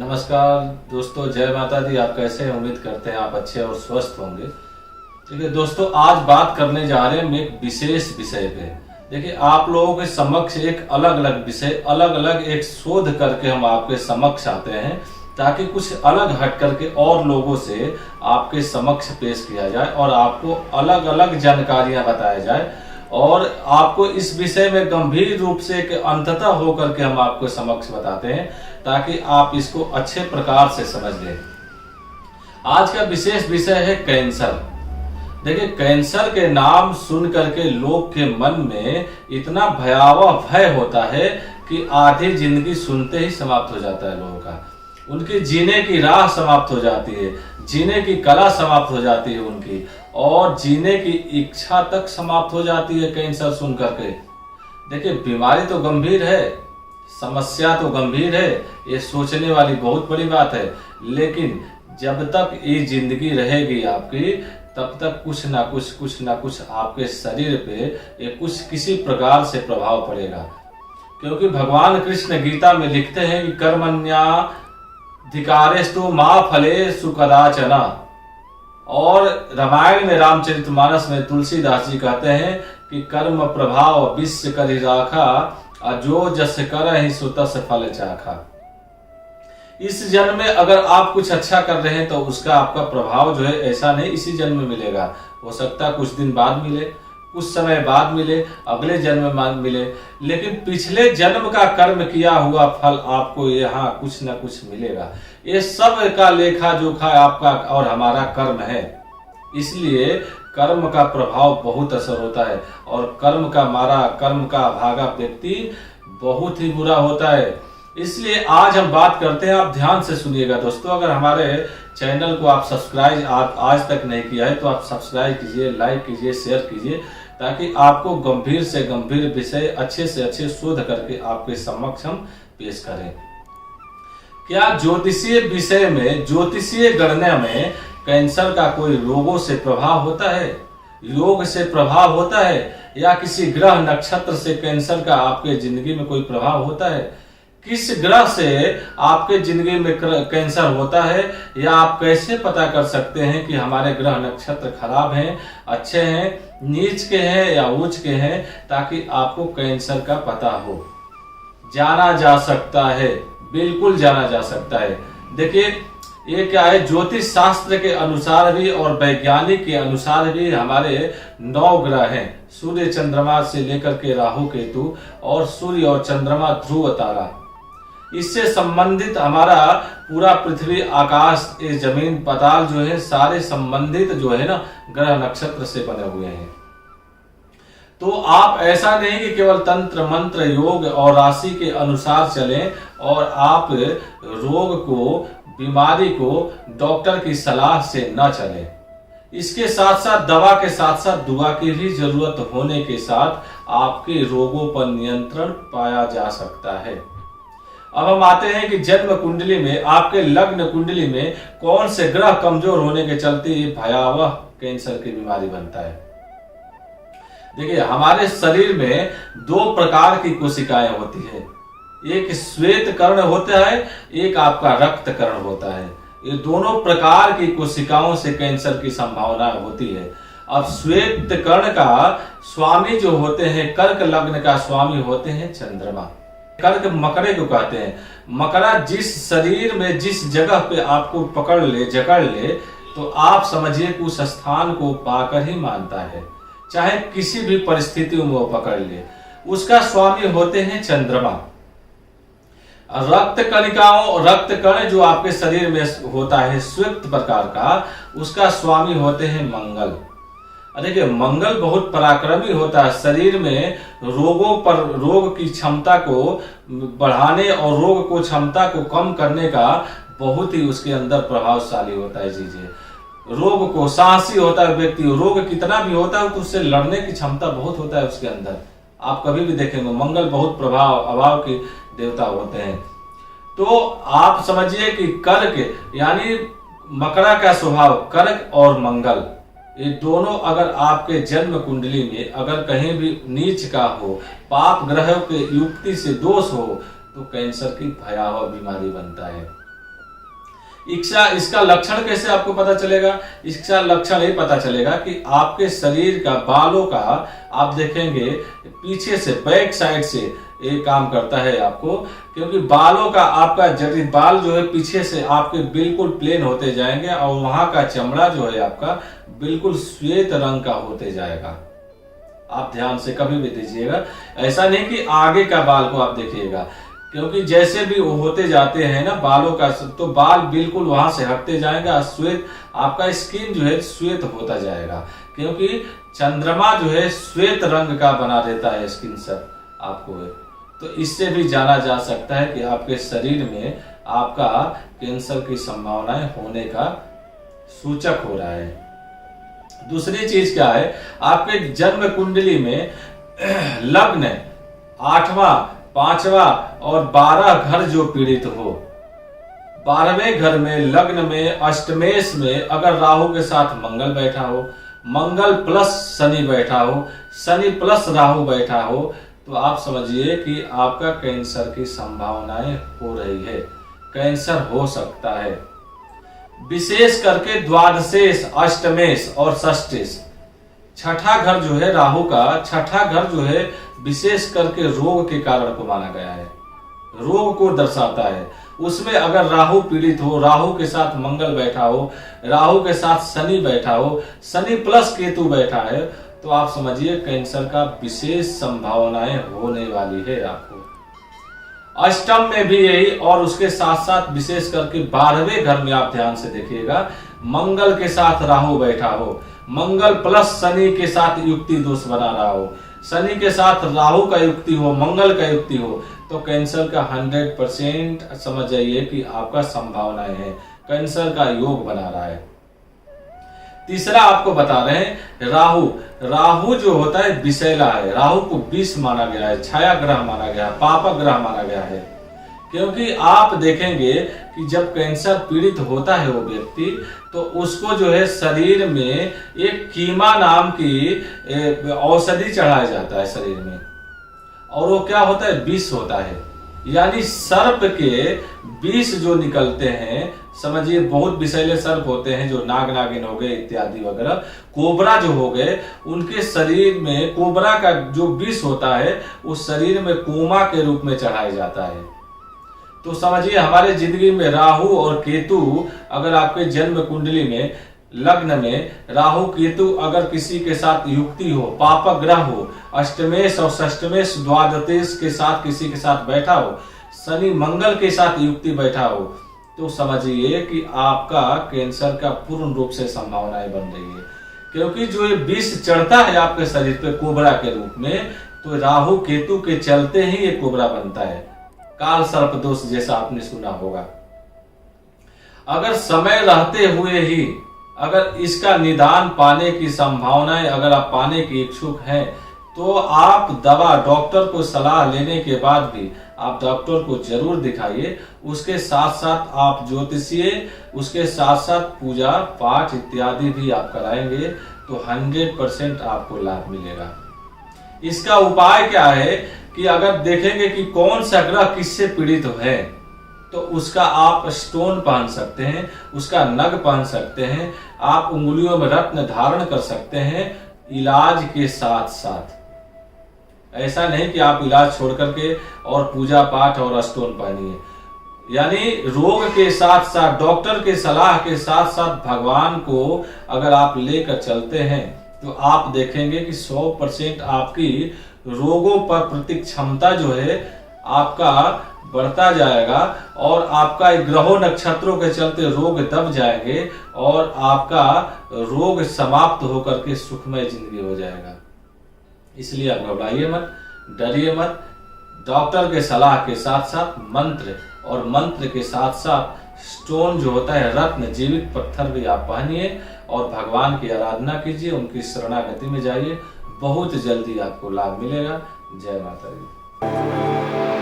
नमस्कार दोस्तों, जय माता दी। आप कैसे हैं? उम्मीद करते हैं आप अच्छे और स्वस्थ होंगे। देखिए दोस्तों, आज बात करने जा रहे हैं हम एक विशेष विषय पे। देखिए, आप लोगों के समक्ष एक अलग अलग विषय, अलग अलग एक शोध करके हम आपके समक्ष आते हैं, ताकि कुछ अलग हट करके और लोगों से आपके समक्ष पेश किया जाए और आपको अलग अलग जानकारियां बताया जाए और आपको इस विषय में गंभीर रूप से एक अंततः होकर के हम आपको समक्ष बताते हैं, ताकि आप इसको अच्छे प्रकार से समझ लें। आज का विशेष विषय है कैंसर। देखिए, कैंसर के नाम सुन करके लोग के मन में इतना भयावह भय होता है कि आधी जिंदगी सुनते ही समाप्त हो जाता है लोगों का। उनकी जीने की राह समाप्त हो जाती है, जीने की कला समाप्त हो जाती है उनकी, और जीने की इच्छा तक समाप्त हो जाती है कैंसर सुन करके। देखिए, बीमारी तो गंभीर है, समस्या तो गंभीर है, ये सोचने वाली बहुत बड़ी बात है। लेकिन जब तक ये जिंदगी रहेगी आपकी, तब तक कुछ ना कुछ आपके शरीर पे ये कुछ किसी प्रकार से प्रभाव पड़ेगा। क्योंकि भगवान कृष्ण गीता में लिखते हैं कि कर्मण्याधिकारेस्तु मा फलेषु कदाचन, और रामायण में रामचरितमानस में तुलसीदास जी कहते हैं कि कर्म प्रभाव विश्व करि राखा, जो जस करहि सो तस फल चाखा। इस जन्म में अगर आप कुछ अच्छा कर रहे हैं तो उसका आपका प्रभाव जो है ऐसा नहीं इसी जन्म में मिलेगा, हो सकता है कुछ दिन बाद मिले, कुछ समय बाद मिले, अगले जन्म में मिले, लेकिन पिछले जन्म का कर्म किया हुआ फल आपको यहाँ कुछ ना कुछ मिलेगा। ये सब का लेखा जोखा आपका और हमारा कर्म है। इसलिए कर्म का प्रभाव बहुत असर होता है, और कर्म का मारा, कर्म का भागा व्यक्ति बहुत ही बुरा होता है। इसलिए आज हम बात करते हैं, आप ध्यान से सुनिएगा दोस्तों। अगर हमारे चैनल को आप सब्सक्राइब आज तक नहीं किया है तो आप सब्सक्राइब कीजिए, लाइक कीजिए, शेयर कीजिए, ताकि आपको गंभीर से गंभीर विषय अच्छे से अच्छे शोध करके आपके समक्ष हम पेश करें। क्या ज्योतिषीय विषय में, ज्योतिषीय गणना में कैंसर का कोई रोगों से प्रभाव होता है, योग से प्रभाव होता है, या किसी ग्रह नक्षत्र से कैंसर का आपके जिंदगी में कोई प्रभाव होता है? किस ग्रह से आपके जिंदगी में कैंसर होता है, या आप कैसे पता कर सकते हैं कि हमारे ग्रह नक्षत्र खराब हैं, अच्छे हैं, नीच के हैं या उच्च के हैं, ताकि आपको कैंसर का पता हो? जाना जा सकता है, बिल्कुल जाना जा सकता है। देखिए, ये क्या है, ज्योतिष शास्त्र के अनुसार भी और वैज्ञानिक के अनुसार भी हमारे 9 ग्रह हैं, सूर्य चंद्रमा से लेकर के राहु केतु, और सूर्य और चंद्रमा ध्रुव तारा। इससे संबंधित हमारा पूरा पृथ्वी, आकाश, ये जमीन, पाताल जो है, सारे संबंधित जो है ना ग्रह नक्षत्र से बने हुए हैं। तो आप ऐसा नहीं कि केवल तंत्र मंत्र योग और राशि के अनुसार चलें और आप रोग को, बीमारी को डॉक्टर की सलाह से न चलें। इसके साथ साथ दवा के साथ साथ दुआ की भी जरूरत होने के साथ आपके रोगों पर नियंत्रण पाया जा सकता है। अब हम आते हैं कि जन्म कुंडली में, आपके लग्न कुंडली में कौन से ग्रह कमजोर होने के चलते ये भयावह कैंसर की बीमारी बनता है। देखिए, हमारे शरीर में 2 प्रकार की कोशिकाएं होती है, एक श्वेत कर्ण होता है, एक आपका रक्त कर्ण होता है। ये दोनों प्रकार की कोशिकाओं से कैंसर की संभावना होती है। अब श्वेत कर्ण का स्वामी जो होते हैं, कर्क लग्न का स्वामी होते हैं चंद्रमा। कर्क मकड़े को कहते हैं। मकड़ा जिस शरीर में, जिस जगह पे आपको पकड़ ले, जकड़ ले, तो आप समझिए कि उस स्थान को पाकर ही मानता है, चाहे किसी भी परिस्थिति में वो पकड़ ले। उसका स्वामी होते हैं चंद्रमा। रक्त कणिकाओं, रक्त कण जो आपके शरीर में होता है श्वेत प्रकार का, उसका स्वामी होते हैं मंगल। देखिए, मंगल बहुत पराक्रमी होता है, शरीर में रोगों पर, रोग की क्षमता को बढ़ाने और रोग को क्षमता को कम करने का बहुत ही उसके अंदर प्रभावशाली होता है। रोग को, साहसी होता है व्यक्ति, रोग कितना भी होता है तो उससे लड़ने की क्षमता बहुत होता है उसके अंदर। आप कभी भी देखेंगे मंगल बहुत प्रभाव, अभाव के देवता होते हैं। तो आप समझिए कि कर्क यानी मकड़ा का स्वभाव, कर्क और मंगल, ये दोनों अगर आपके जन्म कुंडली में अगर कहीं भी नीच का हो, पाप ग्रहों के युक्ति से दोष हो, तो कैंसर की भयावह बीमारी बनता है। इसका लक्षण कैसे आपको पता चलेगा? इसका लक्षण ये पता चलेगा कि आपके शरीर का बालों का आप देखेंगे पीछे से बैक साइड से ये काम करता है आपको, क्योंकि बालों का आपका जड़ी बाल जो है पीछे से आपके बिल्कुल प्लेन होते जाएंगे और वहां का चमड़ा जो है आपका बिल्कुल श्वेत रंग का होते जाएगा। आप ध्यान से कभी भी दीजिएगा, ऐसा नहीं कि आगे का बाल को आप देखिएगा, क्योंकि जैसे भी वो होते जाते हैं ना बालों का, तो बाल बिल्कुल वहां से हटते जाएंगे, श्वेत आपका स्किन जो है श्वेत होता जाएगा, क्योंकि चंद्रमा जो है श्वेत रंग का बना देता है स्किन सर आपको है। तो इससे भी जाना जा सकता है कि आपके शरीर में आपका कैंसर की संभावनाएं होने का सूचक हो रहा है। दूसरी चीज क्या है, आपके जन्म कुंडली में लग्न 8वां 5वां और 12 घर जो पीड़ित हो, 12वें घर में लग्न में अष्टमेश में अगर राहु के साथ मंगल बैठा हो, मंगल प्लस शनि बैठा हो, शनि प्लस राहु बैठा हो, तो आप समझिए कि आपका कैंसर की संभावनाएं हो रही है, कैंसर हो सकता है। विशेष करके द्वादशेश, अष्टमेश और षष्ठेश, छठा घर जो है राहु का, छठा घर जो है विशेष करके रोग के कारण को माना गया है, रोग को दर्शाता है। उसमें अगर राहु पीड़ित हो, राहु के साथ मंगल बैठा हो, राहु के साथ शनि बैठा हो, शनि प्लस केतु बैठा है, तो आप समझिए कैंसर का विशेष संभावनाएं होने वाली है आपको। अष्टम में भी यही, और उसके साथ साथ विशेष करके 12वें घर में आप ध्यान से देखिएगा, मंगल के साथ राहु बैठा हो, मंगल प्लस शनि के साथ युक्ति दोष बना रहा हो, शनि के साथ राहु का युक्ति हो, मंगल का युक्ति हो, तो कैंसर का 100% समझ जाइए कि आपका संभावनाएं है, कैंसर का योग बना रहा है। तीसरा आपको बता रहे हैं राहु, राहु जो होता है विषैला है, राहु को विष माना गया है, छाया ग्रह माना गया है, पापक ग्रह माना गया है, क्योंकि आप देखेंगे कि जब कैंसर पीड़ित होता है वो व्यक्ति, तो उसको जो है शरीर में एक कीमा नाम की औषधि चढ़ाया जाता है शरीर में, और वो क्या होता है, विष होता है, यानी सर्प के विष जो निकलते हैं, समझिए बहुत विषैले सर्प होते हैं जो नाग नागिन हो गए इत्यादि वगैरह, कोबरा जो हो गए, उनके शरीर में कोबरा का जो विष होता है उस शरीर में कोमा के रूप में चढ़ाया जाता है। तो समझिए हमारे जिंदगी में राहु और केतु अगर आपके जन्म कुंडली में लग्न में राहु केतु अगर किसी के साथ युक्ति हो, पापक ग्रह हो, अष्टमेश और षष्टमेश द्वादशेश के साथ किसी के साथ बैठा हो, शनि मंगल के साथ युक्ति बैठा हो, तो समझिए कि आपका कैंसर का पूर्ण रूप से संभावनाएं बन रही है, क्योंकि जो ये विष चढ़ता है आपके शरीर पे कोबरा के रूप में, तो राहु केतु के चलते ही ये कोबरा बनता है, काल सर्प दोष जैसा आपने सुना होगा। अगर समय रहते हुए ही अगर इसका निदान पाने की संभावनाएं अगर आप पाने की इच्छुक हैं, तो आप दवा डॉक्टर को सलाह लेने के बाद भी आप डॉक्टर को जरूर दिखाइए। उसके साथ साथ आप ज्योतिषीय, उसके साथ साथ पूजा पाठ इत्यादि भी आप कराएंगे तो 100% आपको लाभ मिलेगा। इसका उपाय क्या है कि अगर देखेंगे कि कौन सा ग्रह किससे पीड़ित है, तो उसका आप स्टोन पहन सकते हैं, उसका नग पहन सकते हैं, आप उंगलियों में रत्न धारण कर सकते हैं इलाज के साथ साथ। ऐसा नहीं कि आप इलाज छोड़ करके और पूजा पाठ और स्टोन पहनिए, यानी रोग के साथ साथ डॉक्टर के सलाह के साथ साथ भगवान को अगर आप लेकर चलते हैं, तो आप देखेंगे कि 100% आपकी रोगों पर प्रति क्षमता जो है आपका बढ़ता जाएगा, और आपका ग्रहों नक्षत्रों के चलते रोग दब जाएंगे और आपका रोग समाप्त होकर के सुखमय जिंदगी हो जाएगा। इसलिए आप घबराइए मत, डरिए मत, डॉक्टर के सलाह के साथ साथ मंत्र, और मंत्र के साथ साथ स्टोन जो होता है रत्न जीवित पत्थर भी आप पहनिए और भगवान की आराधना कीजिए, उनकी शरणागति में जाइए, बहुत जल्दी आपको लाभ मिलेगा। जय माता दी।